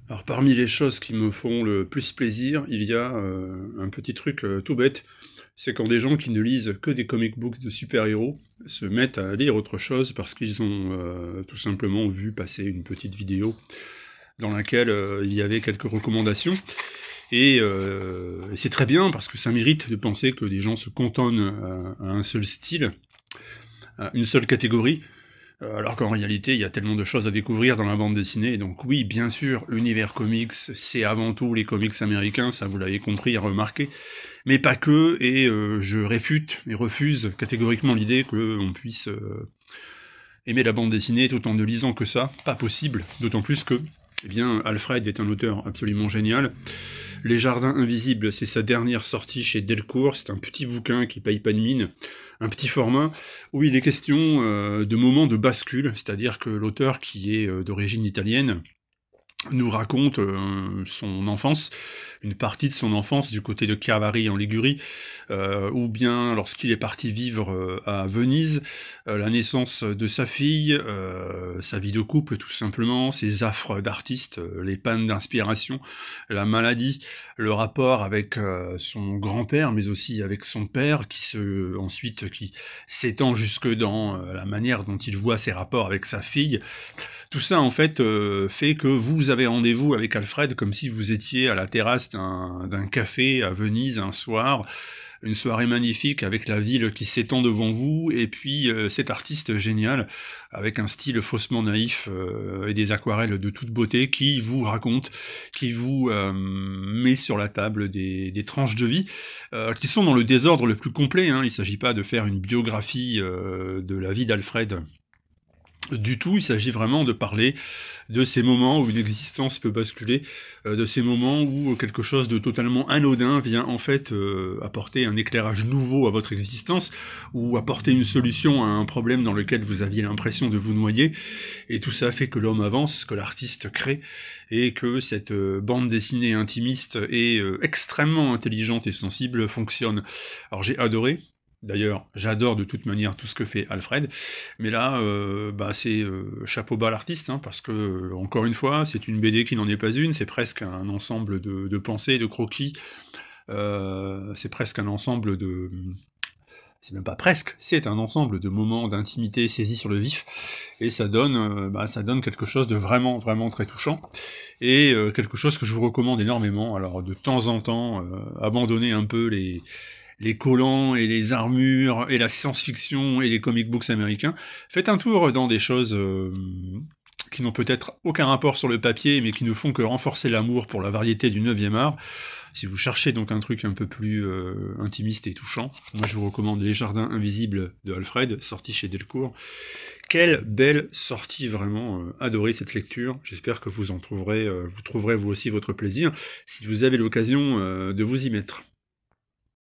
Alors parmi les choses qui me font le plus plaisir, il y a, un petit truc, tout bête, c'est quand des gens qui ne lisent que des comic books de super-héros se mettent à lire autre chose parce qu'ils ont, tout simplement vu passer une petite vidéo dans laquelle, il y avait quelques recommandations et c'est très bien parce que ça mérite de penser que des gens se cantonnent à un seul style, à une seule catégorie. Alors qu'en réalité, il y a tellement de choses à découvrir dans la bande dessinée, donc oui, bien sûr, l'univers comics, c'est avant tout les comics américains, ça vous l'avez compris et remarqué, mais pas que, et je réfute et refuse catégoriquement l'idée qu'on puisse aimer la bande dessinée tout en ne lisant que ça, pas possible, d'autant plus que, eh bien, Alfred est un auteur absolument génial. Les Jardins Invisibles, c'est sa dernière sortie chez Delcourt, c'est un petit bouquin qui paye pas de mine, un petit format, où il est question de moments de bascule, c'est-à-dire que l'auteur, qui est d'origine italienne, nous raconte son enfance, une partie de son enfance du côté de Chiavari en Ligurie, ou bien lorsqu'il est parti vivre à Venise, la naissance de sa fille, sa vie de couple tout simplement, ses affres d'artiste, les pannes d'inspiration, la maladie, le rapport avec son grand-père, mais aussi avec son père, qui s'étend jusque dans la manière dont il voit ses rapports avec sa fille. Tout ça, en fait, fait que vous avez rendez-vous avec Alfred comme si vous étiez à la terrasse d'un café à Venise un soir, une soirée magnifique avec la ville qui s'étend devant vous, et puis cet artiste génial, avec un style faussement naïf et des aquarelles de toute beauté, qui vous raconte, qui vous met sur la table des tranches de vie, qui sont dans le désordre le plus complet, hein. Il s'agit pas de faire une biographie de la vie d'Alfred, du tout, il s'agit vraiment de parler de ces moments où une existence peut basculer, de ces moments où quelque chose de totalement anodin vient en fait apporter un éclairage nouveau à votre existence, ou apporter une solution à un problème dans lequel vous aviez l'impression de vous noyer, et tout ça fait que l'homme avance, que l'artiste crée, et que cette bande dessinée intimiste et extrêmement intelligente et sensible fonctionne. Alors j'ai adoré. D'ailleurs, j'adore de toute manière tout ce que fait Alfred, mais là, c'est chapeau bas l'artiste, hein, parce que, encore une fois, c'est une BD qui n'en est pas une, c'est presque un ensemble de pensées, de croquis, c'est presque un ensemble de... C'est même pas presque, c'est un ensemble de moments d'intimité saisis sur le vif, et ça donne quelque chose de vraiment, vraiment très touchant, et quelque chose que je vous recommande énormément. Alors, de temps en temps, abandonnez un peu les collants et les armures et la science-fiction et les comic books américains. Faites un tour dans des choses qui n'ont peut-être aucun rapport sur le papier, mais qui ne font que renforcer l'amour pour la variété du 9e art. Si vous cherchez donc un truc un peu plus intimiste et touchant, moi je vous recommande Les Jardins Invisibles de Alfred, sorti chez Delcourt. Quelle belle sortie, vraiment adoré cette lecture. J'espère que vous trouverez vous aussi votre plaisir, si vous avez l'occasion de vous y mettre.